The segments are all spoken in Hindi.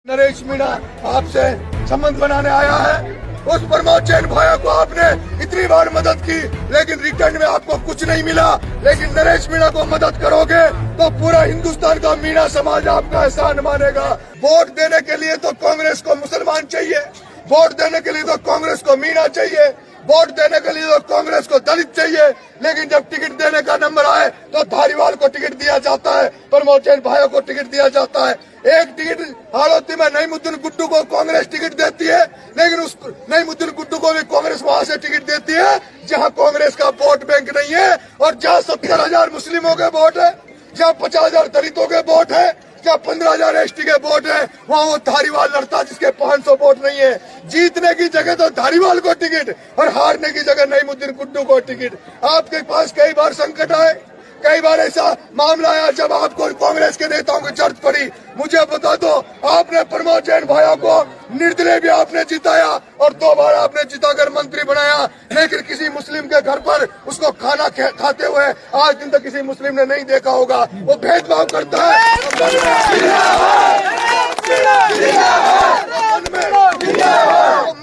नरेश मीणा आपसे संबंध बनाने आया है। उस प्रमोद जैन भाया को आपने इतनी बार मदद की, लेकिन रिटर्न में आपको कुछ नहीं मिला। लेकिन नरेश मीणा को मदद करोगे तो पूरा हिंदुस्तान का मीणा समाज आपका एहसान मानेगा। वोट देने के लिए तो कांग्रेस को मुसलमान चाहिए, वोट देने के लिए तो कांग्रेस को मीणा चाहिए, वोट देने के लिए तो कांग्रेस को दलित चाहिए। लेकिन जब टिकट देने का नंबर आए तो धारीवाल को टिकट दिया जाता है, प्रमोद जैन भाइयों को टिकट दिया जाता है। एक टिकट हाड़ौती में नईमुद्दीन गुड्डू को कांग्रेस टिकट देती है, लेकिन उस नईमुद्दीन गुड्डू को भी कांग्रेस वहां से टिकट देती है जहां कांग्रेस का वोट बैंक नहीं है, और जहां 70,000 मुस्लिमों के वोट है, जहां 50,000 दलितों के वोट है, क्या 15,000 एसटी के वोट है, वहाँ वो धारीवाल लड़ता जिसके 500 वोट नहीं है। जीतने की जगह तो धारीवाल को टिकट और हारने की जगह नईमुद्दीन गुड्डू को टिकट। आपके पास कई बार संकट आए, कई बार ऐसा मामला आया जब आपको कांग्रेस के नेताओं की जरूरत पड़ी। मुझे बता दो, आपने प्रमोद जैन भाइयों को निर्दलीय भी आपने जिताया और 2 बार आपने जिताकर मंत्री बनाया, लेकिन किसी मुस्लिम के घर पर उसको खाना खाते हुए आज दिन तक किसी मुस्लिम ने नहीं देखा होगा। वो भेदभाव करता है,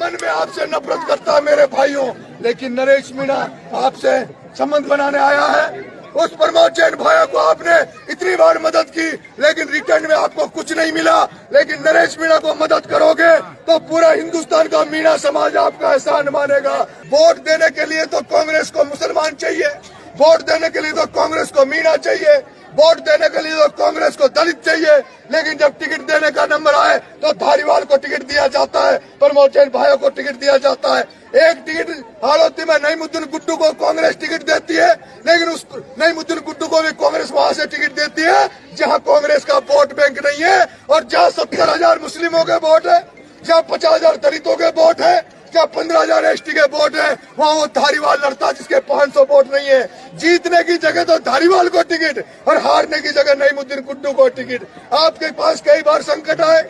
मन में आपसे नफरत करता है मेरे भाइयों। लेकिन नरेश मीणा आपसे संबंध बनाने आया है। उस प्रमोद जैन भाया को आपने इतनी बार मदद की, लेकिन रिटर्न में आपको कुछ नहीं मिला। लेकिन नरेश मीणा को मदद करोगे तो पूरा हिंदुस्तान का मीणा समाज आपका एहसान मानेगा। वोट देने के लिए तो कांग्रेस को मुसलमान चाहिए, वोट देने के लिए तो कांग्रेस को मीणा चाहिए, वोट देने के लिए तो कांग्रेस को दलित चाहिए। लेकिन जब टिकट देने का नंबर आए तो धारीवाल को टिकट दिया जाता है, प्रमोद जैन भाइयों को टिकट दिया जाता है। एक टिकट हाड़ौती में नईमुद्दीन गुड्डू को कांग्रेस टिकट देती है, लेकिन उस नईमुद्दीन गुड्डू को भी कांग्रेस वहां से टिकट देती है जहां कांग्रेस का वोट बैंक नहीं है, और जहां 70,000 मुस्लिमों के वोट है, जहां 50,000 दलितों के वोट है, क्या 15,000 एसटी के वोट है, वहाँ वो धारीवाल लड़ता जिसके 500 वोट नहीं है। जीतने की जगह तो धारीवाल को टिकट और हारने की जगह नईमुद्दीन गुड्डू को टिकट। आपके पास कई बार संकट आए,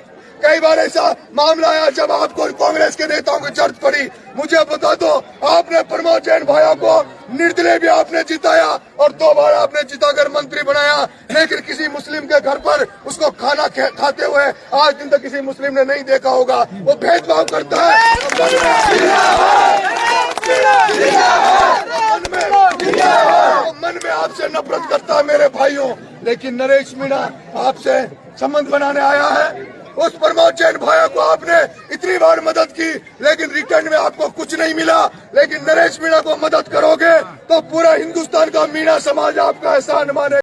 कई बार ऐसा मामला आया जब आपको कांग्रेस के नेताओं की जरूरत पड़ी। मुझे बता दो, आपने प्रमोद जैन भाइयों को निर्दलीय भी आपने जिताया और 2 बार आपने जिताकर मंत्री बनाया, लेकिन किसी मुस्लिम के घर पर उसको खाना खाते हुए आज दिन तक किसी मुस्लिम ने नहीं देखा होगा। वो भेदभाव करता है, मन में आपसे नफरत करता है मेरे भाइयों। लेकिन नरेश मीणा आपसे संबंध बनाने आया है। उस प्रमोद जैन भाया को आपने इतनी बार मदद की, लेकिन रिटर्न में आपको कुछ नहीं मिला। लेकिन नरेश मीणा को मदद करोगे तो पूरा हिंदुस्तान का मीणा समाज आपका एहसान माने।